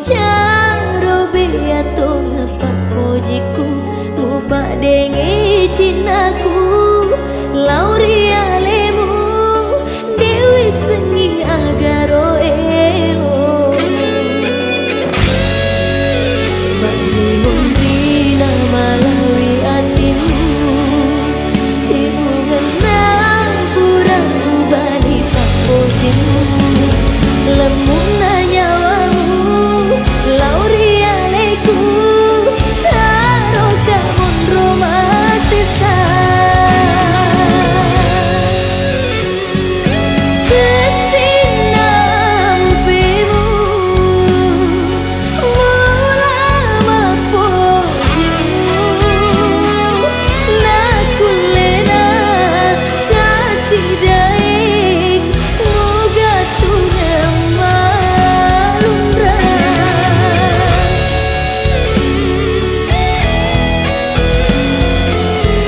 Caro bea to ngepapojiku Muba dengi cinaku Lauria lemu Dewi sengi agaro elo Bandi membina malawi hatimu Sibungan purang ubani papojimu Lemun nyawamu Lauria leku Taro kamun roma sisa Kesinampimu Mulama pojimu Nakulena kasih daing Muga tunang malumra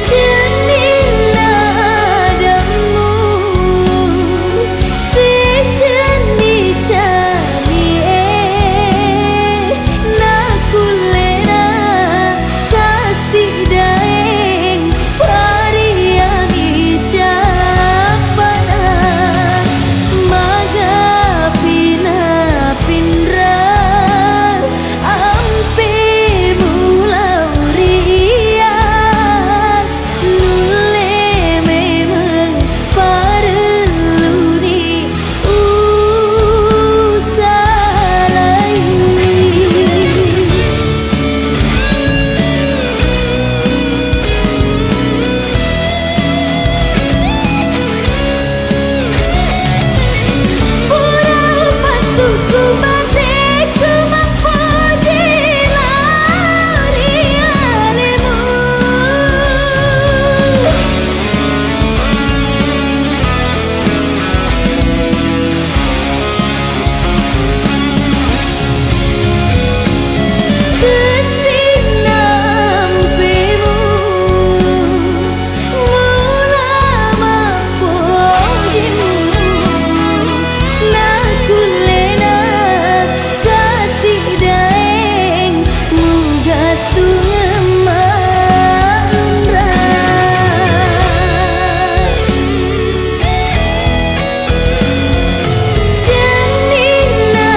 Jenina adamu Si jeni jani Nakulena kasih daing Pariangi japana Maga pina pindra Ampe mulauria Nule memang pareluni Usalai Pura pasuku bateku mampuji Lauria lemu Kesinampimu Mulama pojimu Nakulena kasih daeng Muga tunang malumra Jenina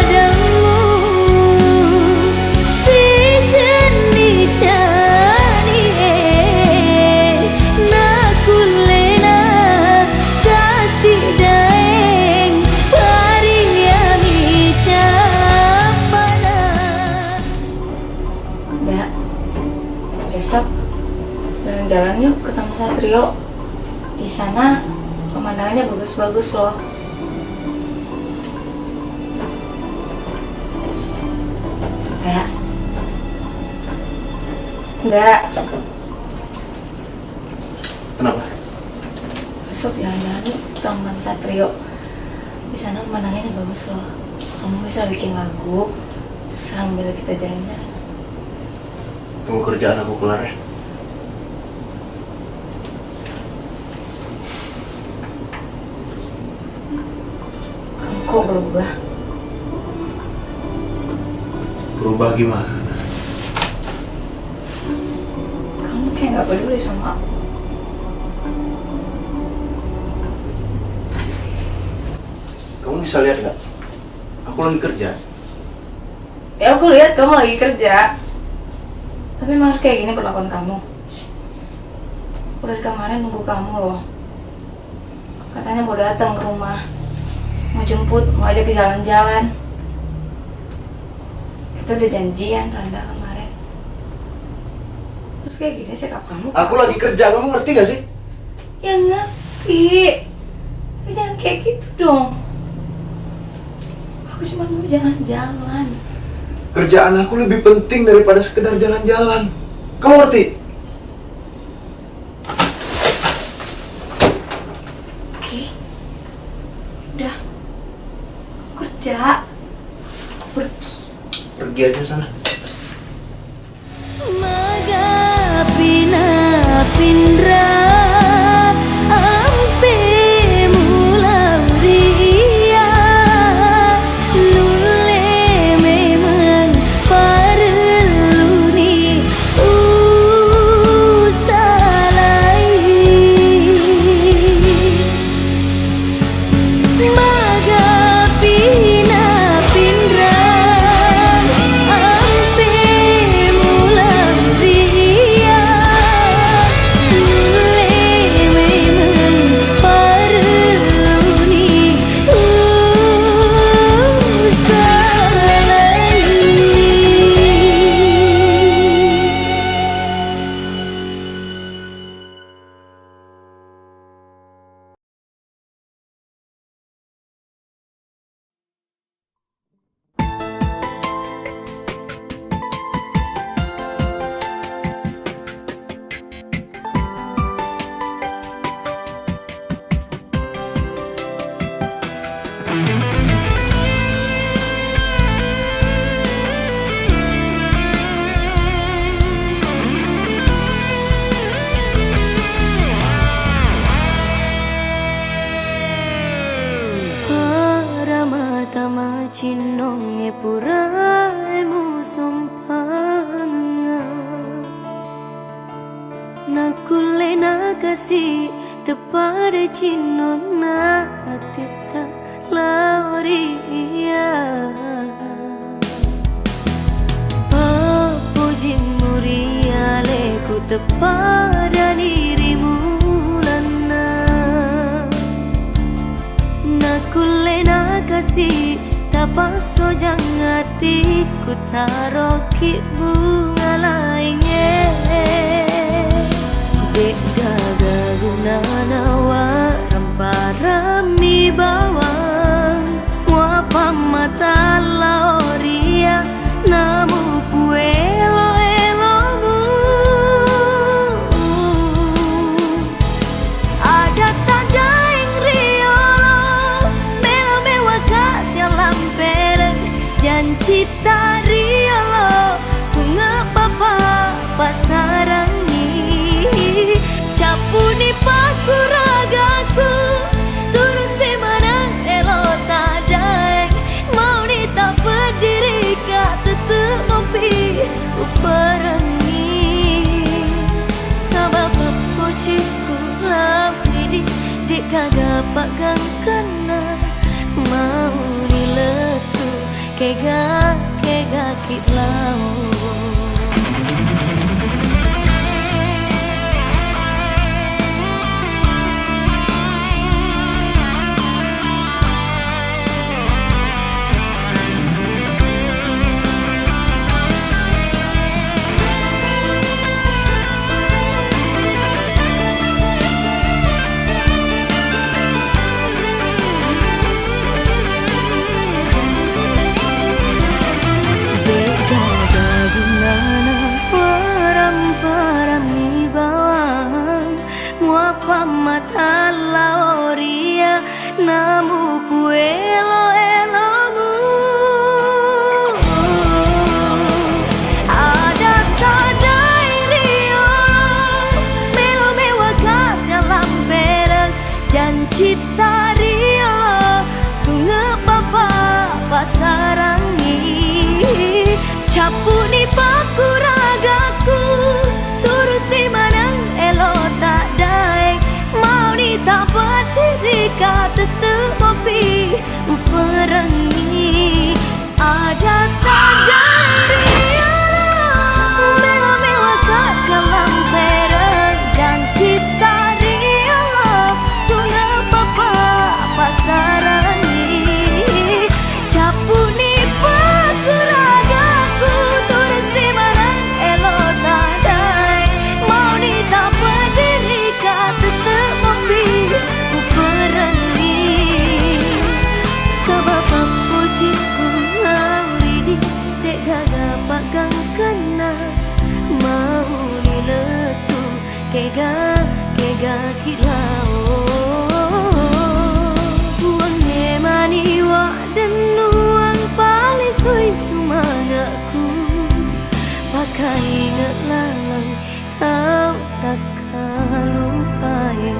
adamu Si jeni jani Nakulena kasih daeng Pariangi japana Nggak, besok jalan-jalan yuk ke Taman Satrio. Di sana pemandangannya bagus-bagus loh. Enggak. Kenapa? Besok jalan-jalan yuk ke Taman Satrio. Di sana pemandangannya bagus loh. Kamu bisa bikin lagu sambil kita jalan-jalan. Tunggu kerjaan aku kelar ya. Kamu kok berubah? Berubah gimana? Kamu kayak gak peduli sama aku. Kamu bisa lihat nggak? Aku lagi kerja. Ya aku lihat kamu lagi kerja. Tapi emang harus kayak gini perlakuan kamu. Aku dari kemarin nunggu kamu loh. Katanya mau datang ke rumah, mau jemput, mau ajak ke jalan-jalan. Kita udah janjian Randa kemarin. Terus kayak gini sikap kamu. Aku lagi kerja, kamu ngerti gak sih? Ya ngerti. Tapi jangan kayak gitu dong. Aku cuma mau jalan-jalan. Kerjaan aku lebih penting daripada sekedar jalan-jalan. Kamu ngerti? Oke. Udah. Kerja. Aku pergi. Pergi aja sana. Maga pina pindra ampe mulauria nule puraimu sompanga Nakulena kasih tepada cinona atita lauria Papuji muria leku tepada dirimu lana Nakulena kasih tapaso jangatiku taroki bunga lainnya Dek gagaguna waram parami bawang Wapa mata laoria namu puelo elomu Ada tanda yang riolo Melo-mewa kasih lampereng Janji tariolo Sungai papa pasarangi Capuni paku ragaku Turun semanang elo tadai Mau nita berdiri tetep ngopi uperangi Sabab pociku lawidi Dek kagak pagang kena Mau niletu kega kitlau mata laoria namu puelo elomu Ada tadai riolo Melo-mewa kasih lamperang Janji tariolo Sungai papa pasarangi Capuni paku ragaku Turusi manang elo tak daeng Mau nita berdiri tetep ngopi uperangi Ada tanda riolo Melo-mewa kasih lamperang Janji tariolo Sungai papa pasarangi Capuni paku ragaku Turusi manang elo tak daeng Mau nita berdiri tetep ngopi uperangi Sabab pujiku lawidi Dek gagak pagang kena Mau niletu kega kilau Buang nemani wak dan nuang palisui semangatku Pakai ingat lalai Tau takkan lupai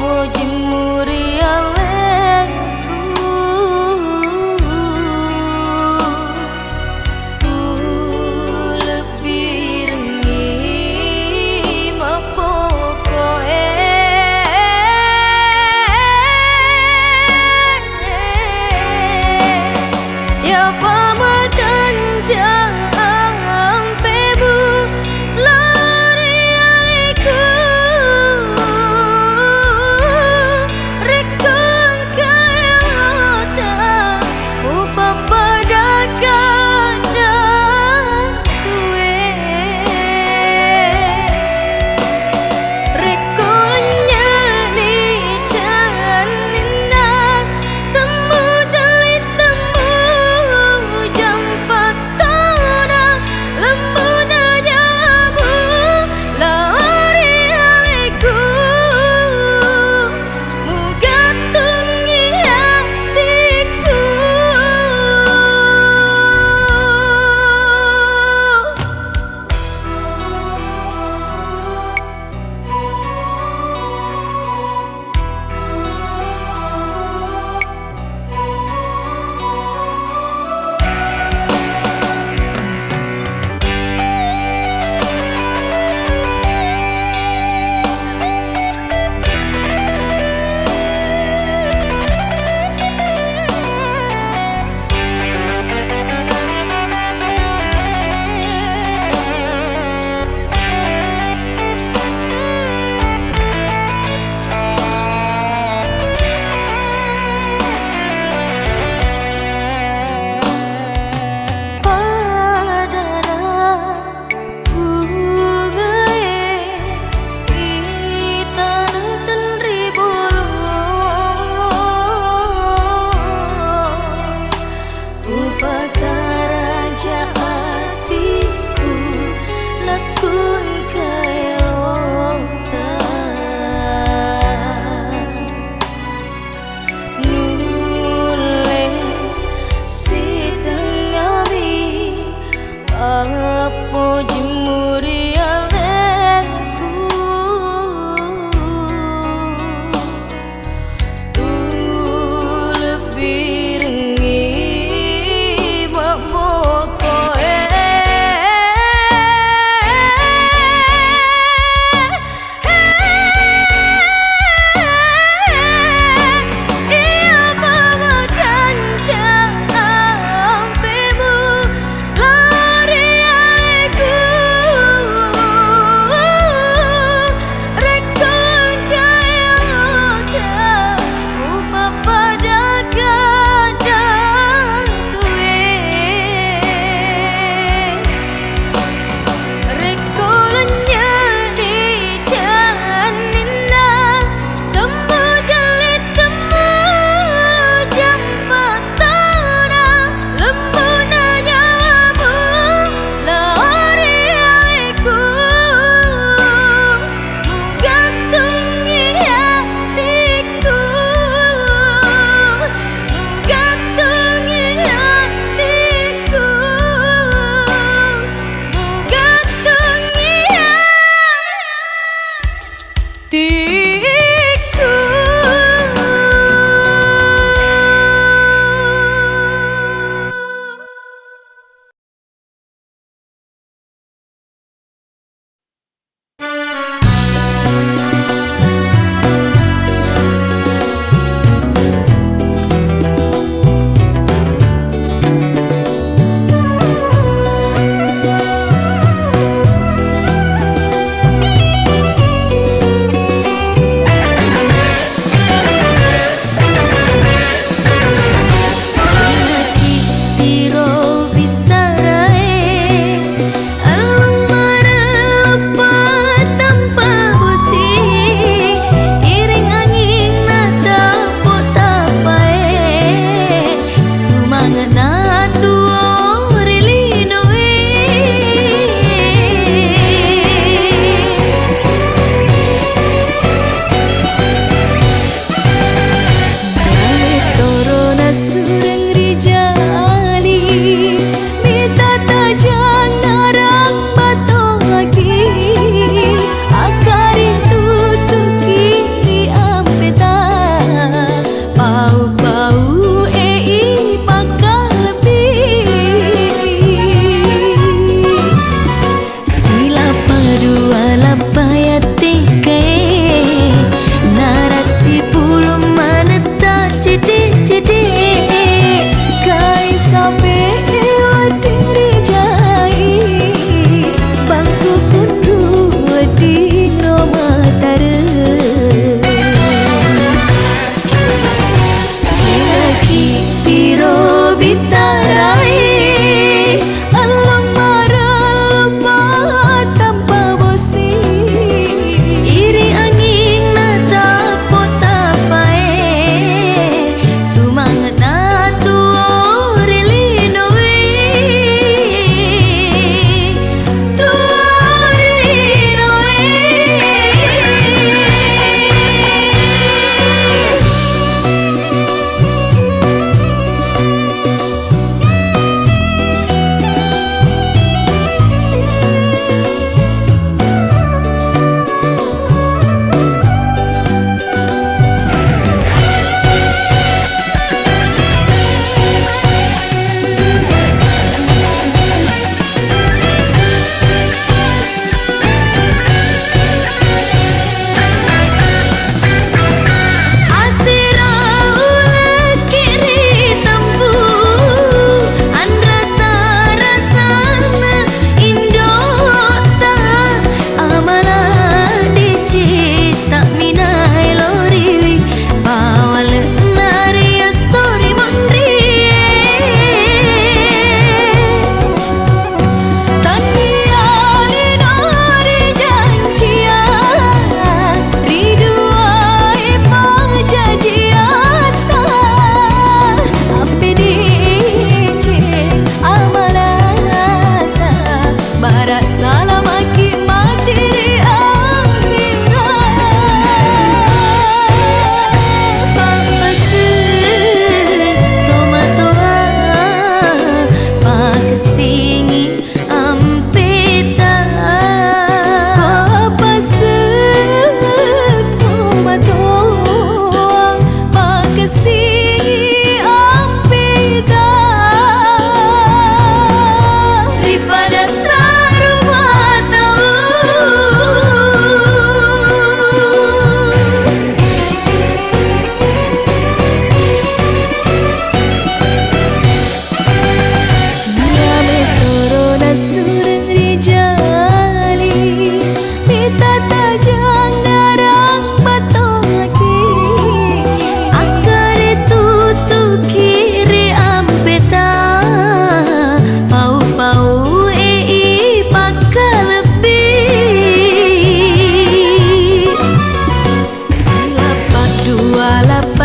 Record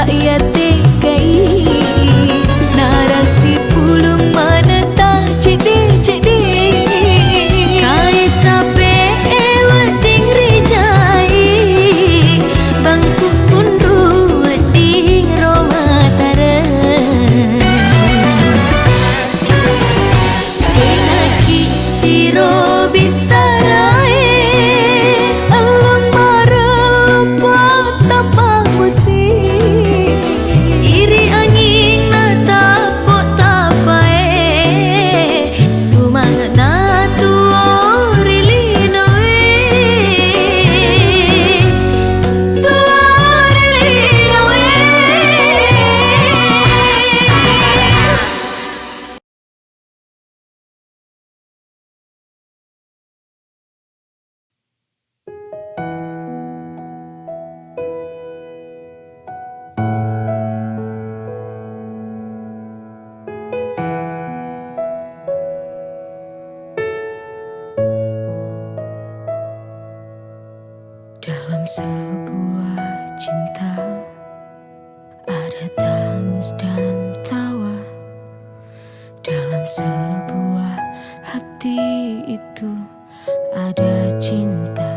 ya tegai narasi pulung menetang cede kai sape wading rijai bangku pundu wading romatara cenaki tiro bitarae alung marel patapang musim iri angin nata pot tapae sumangat natu orilinoe tu orilinoe. Dalam sebuah cinta ada tangis dan tawa. Dalam sebuah hati itu ada cinta.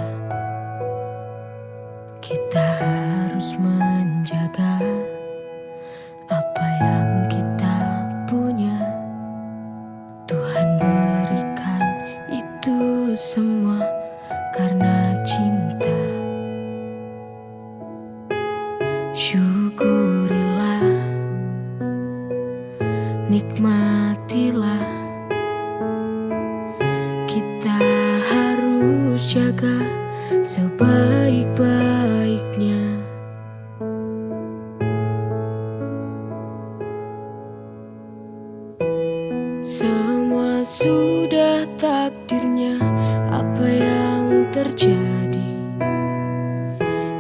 Kita harus menjaga apa yang kita punya. Tuhan berikan itu semua karena cinta. Syukurilah, nikmatilah. Kita harus jaga sebaik-baiknya. Semua sudah takdirnya, apa yang terjadi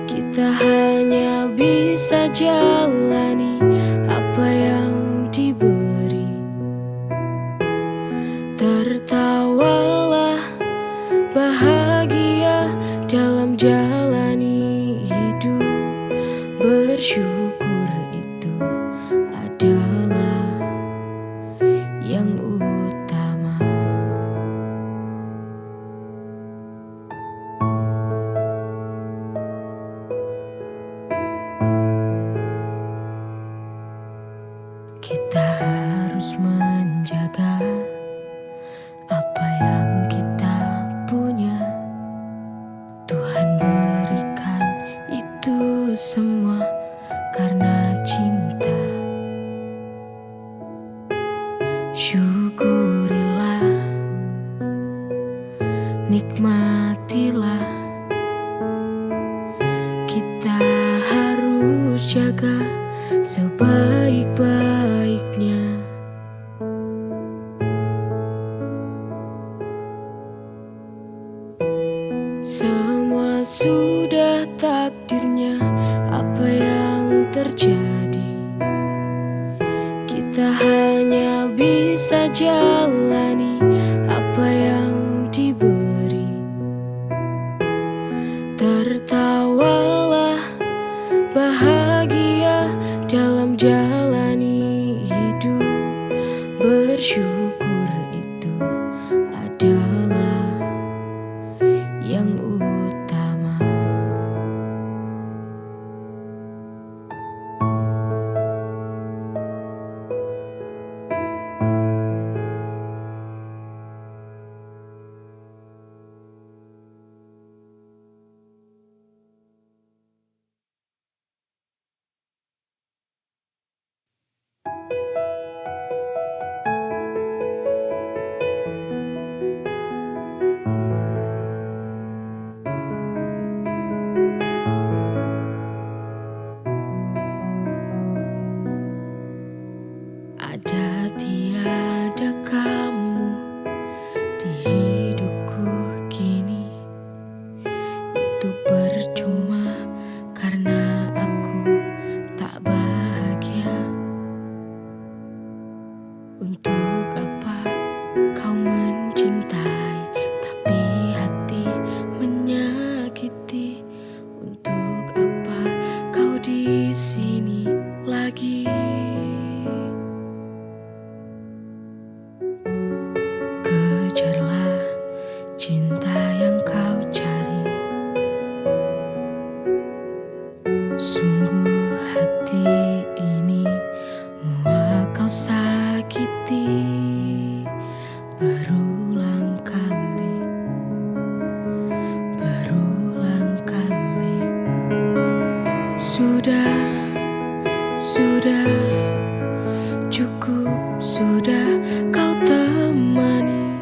kita hanya bisa jalani apa yang diberi. Tertawalah, bahagia dalam jalani hidup. Bersyukur itu adalah yang utama. Kita harus menjaga apa yang kita punya. Tuhan berikan itu semua karena cinta. Syukurilah, nikmatilah. Kita harus jaga sebaik-baiknya. Semua sudah takdirnya, apa yang terjadi kita hanya bisa jalani apa yang diberi. Tertawalah, bahagia dalam jalani hidup. Bersyukur itu adalah yang utama. Ada tiada kamu di hidupku kini, itu percuma karena aku tak bahagia. Untuk apa kau mencintai tapi hati menyakiti? Untuk apa kau di sini Sungguh hati ini muak kau sakiti berulang kali, berulang kali. Sudah, cukup sudah kau temani.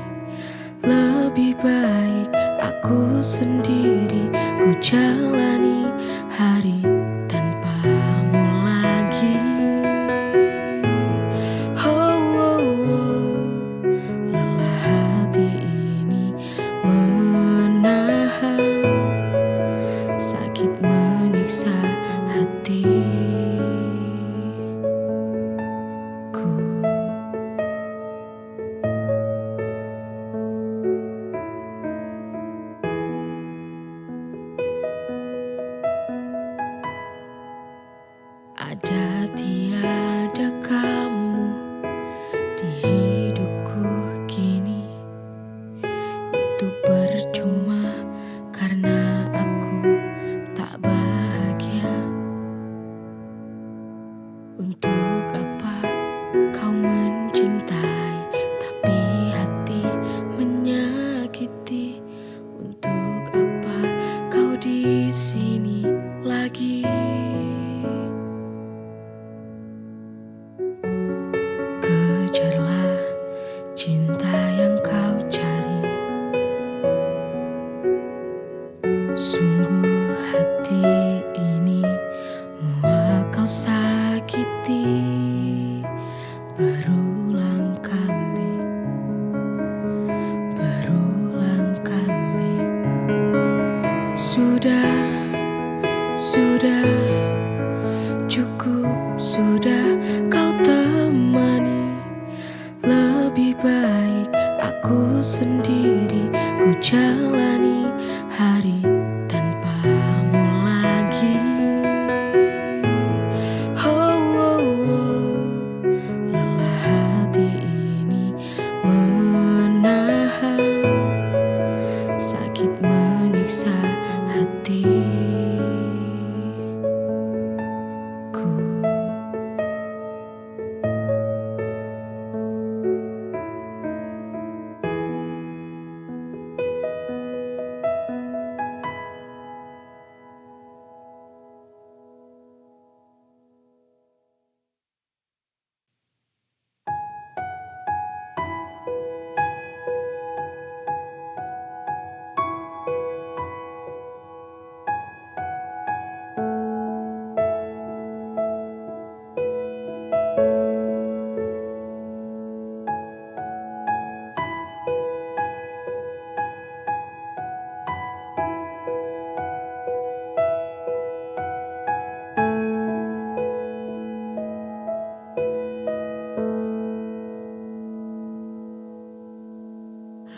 Lebih baik aku sendiri, ku jalani hari tanpamu lagi. Oh, oh, oh. Lelah hati ini menahan sakit menyiksa hatiku. Ada tiada kamu di hidupku kini, itu percuma karena aku tak bahagia. Untuk apa kau mencintai tapi hati menyakiti? Untuk apa kau di sini lagi? Kejarlah cinta yang kau cari. Sungguh hati ini muak kau sakiti berulang kali, berulang kali. Sudah, cukup sudah kau temani. Lebih baik aku sendiri, ku jalani hari tanpamu lagi. Oh, oh, oh. Lelah hati ini menahan sakit menyiksa hatiku.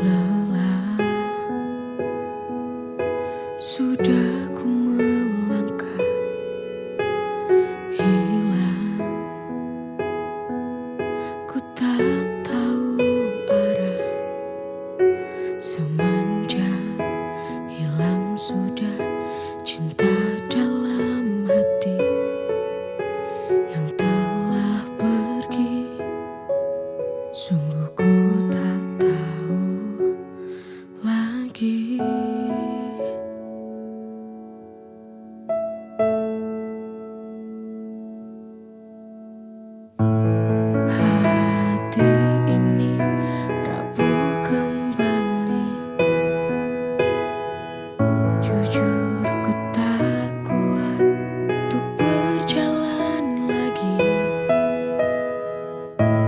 Lelah, sudah ku melangkah, hilang, ku tak tahu arah. Semenjak hilang sudah cinta dalam hati yang telah pergi. Sungguh ku tak tahu lagi. Hati ini rapuh kembali. Jujur ku tak kuat untuk berjalan lagi.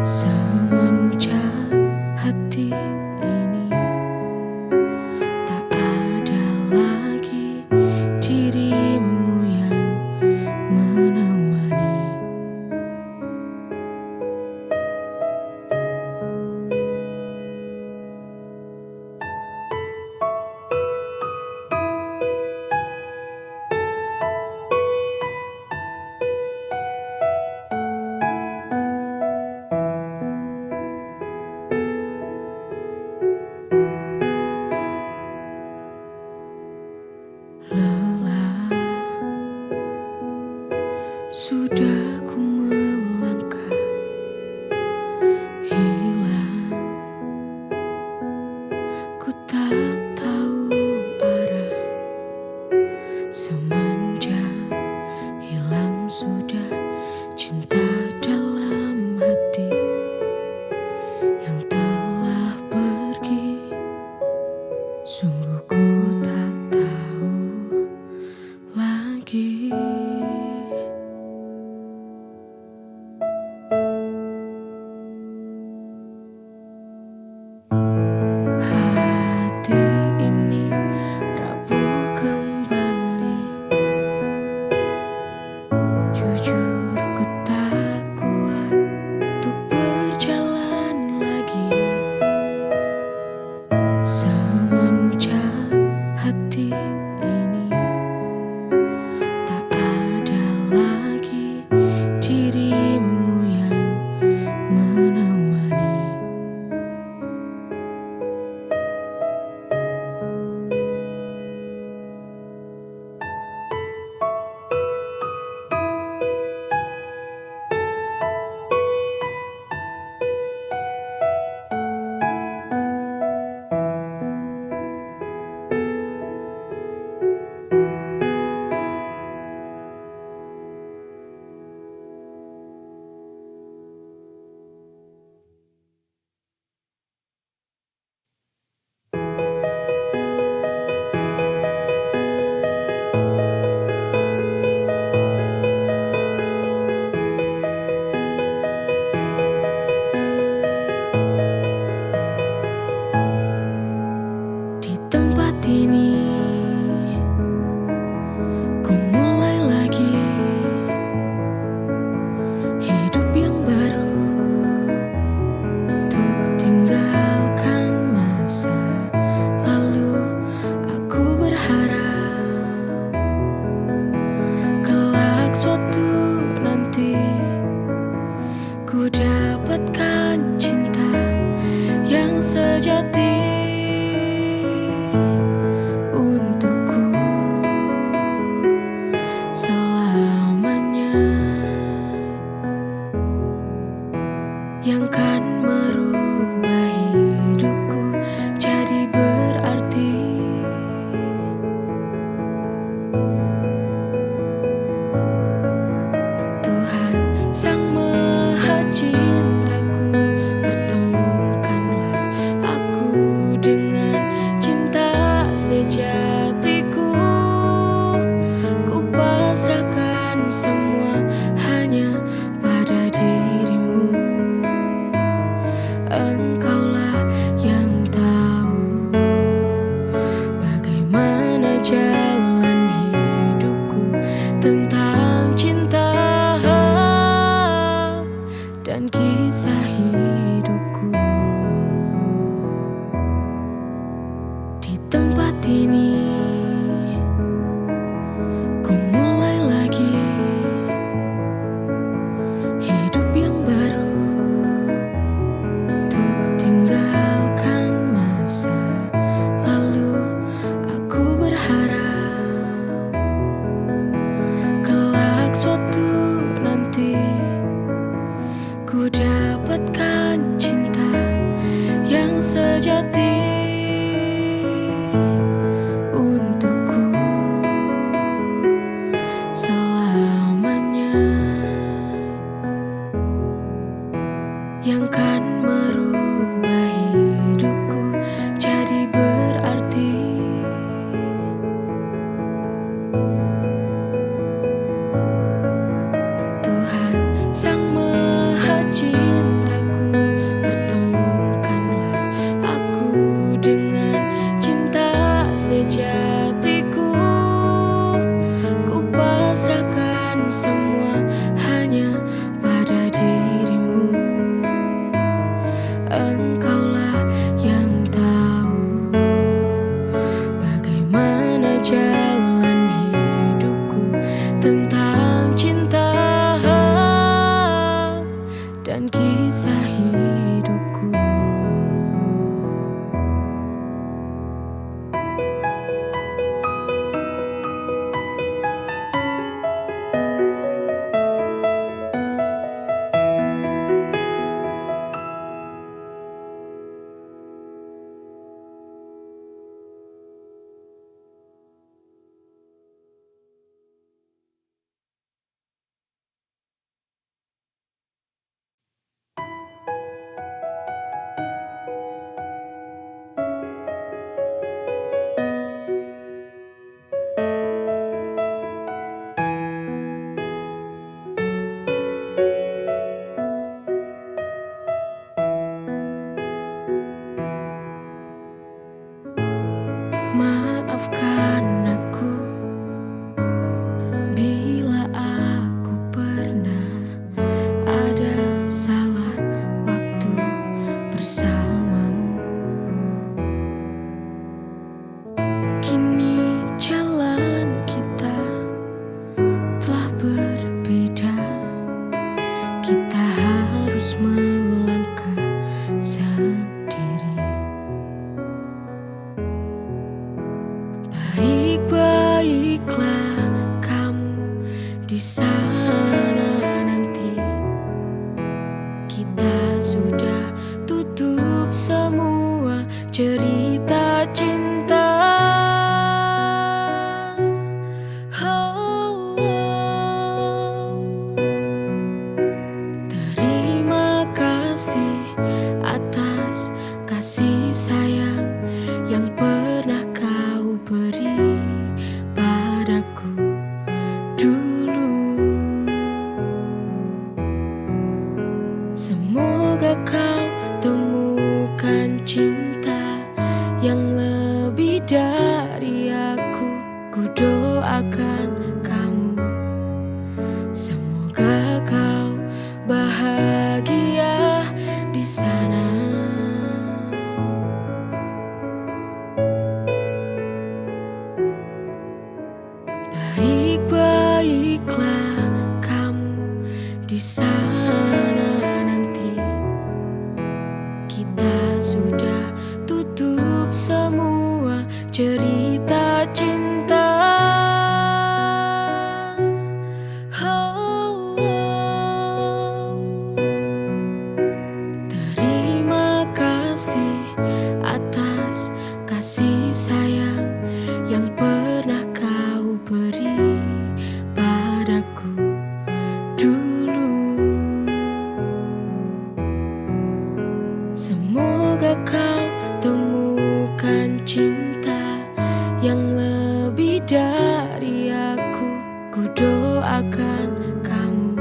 Semenjak hati ini tak ada lagi dirimu yang menemani. Lelah, Sudah ku melangkah hilang, ku tak tahu arah semenjak hilang sudah cinta dalam hati yang telah pergi. Sungguh ku tak tahu lagi. Hati ini rapuh kembali. Jujur ku tak kuat untuk berjalan lagi. Semenjak hati ini tak ada lagi dirimu yang menemani. Di tempat ini ku mulai lagi hidup yang baru, untuk tinggalkan masa lalu. Aku berharap kelak suatu nanti ku dapatkan cinta yang sejati untukku selamanya, yang kan merubah hidupku jadi berarti. Tuhan Sang Maha Cintaku, pertemukanlah aku dengan cinta sejatiku. Ku pasrahkan semua hanya pada dirimu. Engkaulah yang tahu bagaimana jalan hidupku tentang cinta dan kisah hidupku. Di tempat ini ku mulai lagi hidup yang baru, untuk tinggalkan masa lalu. Aku berharap kelak suatu nanti ku dapatkan cinta yang sejati untukku selamanya, yang kan merubah hidupku jadi berarti. Tuhan Sang Maha Cintaku, pertemukanlah aku dengan cinta sejatiku. Ku pasrahkan semua hanya pada dirimu. Engkaulah yang tahu bagaimana jalan hidupku tentang cinta dan kisah hidupku. Semoga kau bahagia di sana. Baik-baiklah kamu di sana nanti. Kita sudah tutup semua cerita cinta. Oh, oh. Terima kasih atas kasih sayang yang pernah kau beri padaku dulu. Semoga kau temukan cinta yang lebih dari aku. Ku doakan kamu.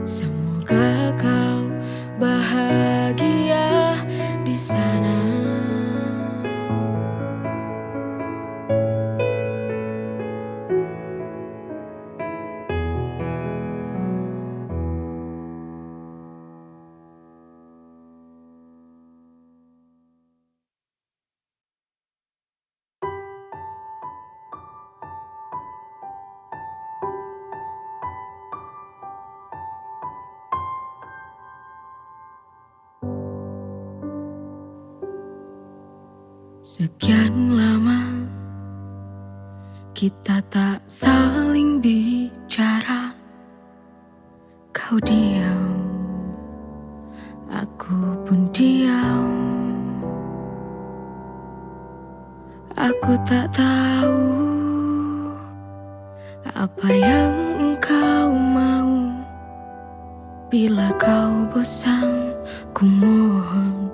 Semoga kau bahagia di sana. Sekian lama kita tak saling bicara. Kau diam, aku pun diam. Aku tak tahu apa yang engkau mau. Bila kau bosan, ku mohon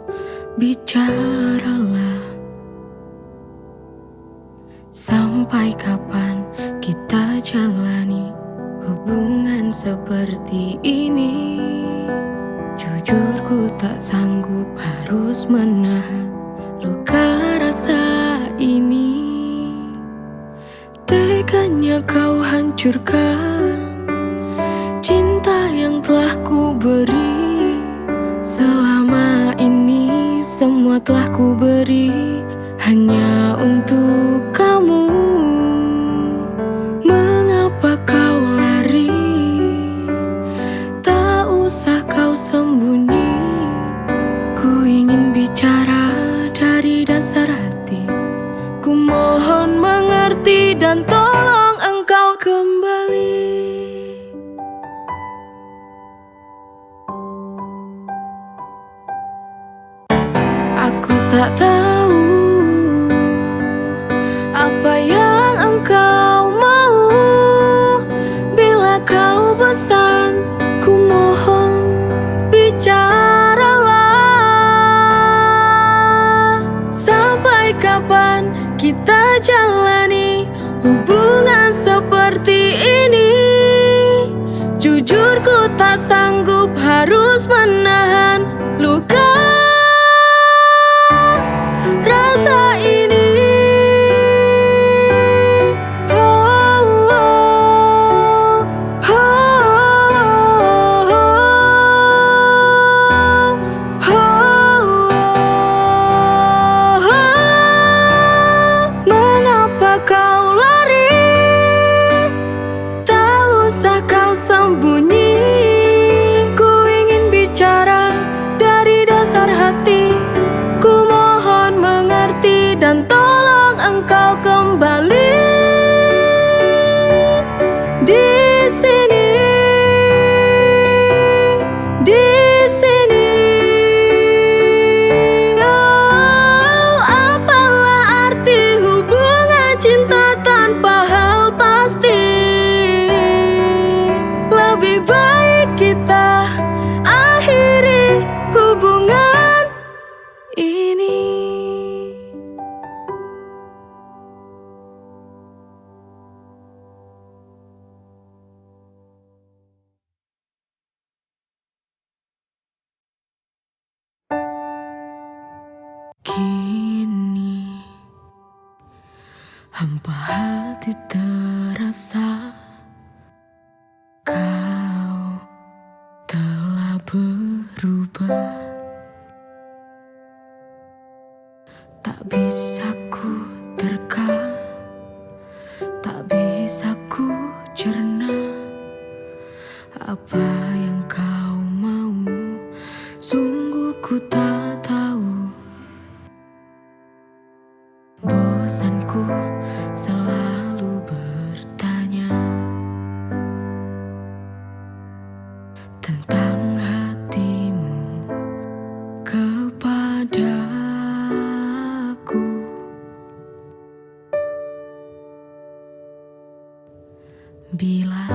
bicaralah. Sampai kapan kita jalani hubungan seperti ini? Jujur ku tak sanggup harus menahan luka rasa ini. Teganya kau hancurkan cinta yang telah ku beri. Selama ini semua telah ku beri hanya untuk kamu. Mengapa kau lari? Tak usah kau sembunyi. Ku ingin bicara dari dasar hati. Ku mohon mengerti dan tolong engkau kembali. Aku tak tahu apa yang engkau mau. Bila kau bosan, ku mohon bicaralah. Sampai kapan kita jalani hubungan seperti ini? Jujur ku tak sanggup harus menahan luka rasa ini. Oh, oh, oh, oh, oh, oh. Mengapa kau lari? Tak usah kau sembunyi. Ku ingin bicara dari dasar hati. Ku mohon mengerti dan tolong engkau kembali. Di sini, di sini. Oh, apalah arti hubungan cinta tanpa hal pasti? Lebih baik kita akhiri hubungan ini. Kini hampa hati terasa berubah. Tak bisa ku terka, tak bisa ku cerna apa yang kau mau. Sungguh ku tak tahu. Bosanku selalu bertanya tentang hatimu kepadaku. Bila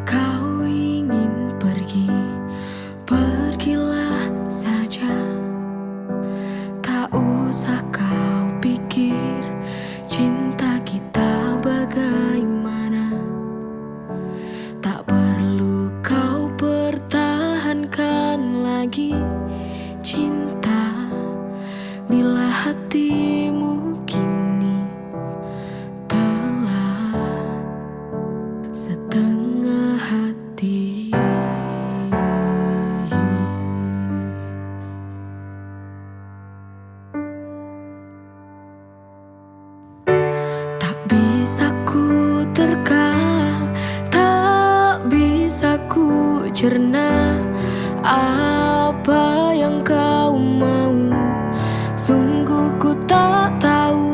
kau ingin pergi, pergilah saja. Tak usah kau pikir cinta kita bagaimana. Tak perlu kau pertahankan lagi cinta, bila hatimu kini telah setengah hati. Tak bisa ku terka, tak bisa ku cerna apa yang kau mau. Sungguh ku tak tahu.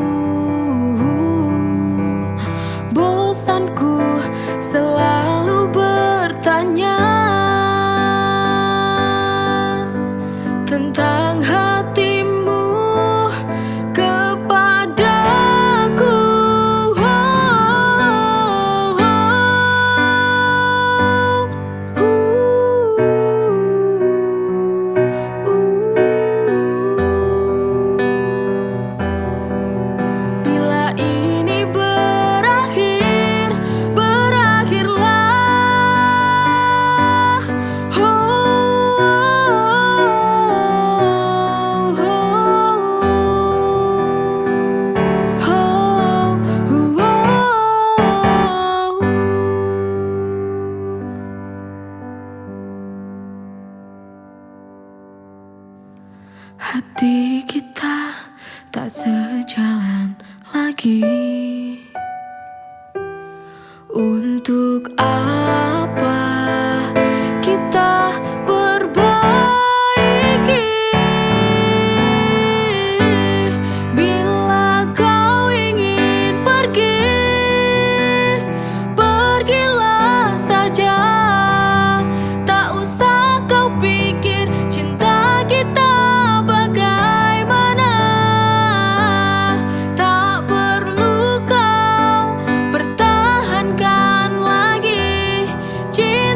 Bosanku selalu bertanya tentang hatimu kepadaku. Bila ini berakhir, berakhirlah. Hati kita tak sejalan lagi. Untuk apa kita perbaiki? Bila kau ingin pergi, pergilah saja. Tak usah kau pikir cinta kita bagaimana. Tak perlu kau pertahankan lagi cinta.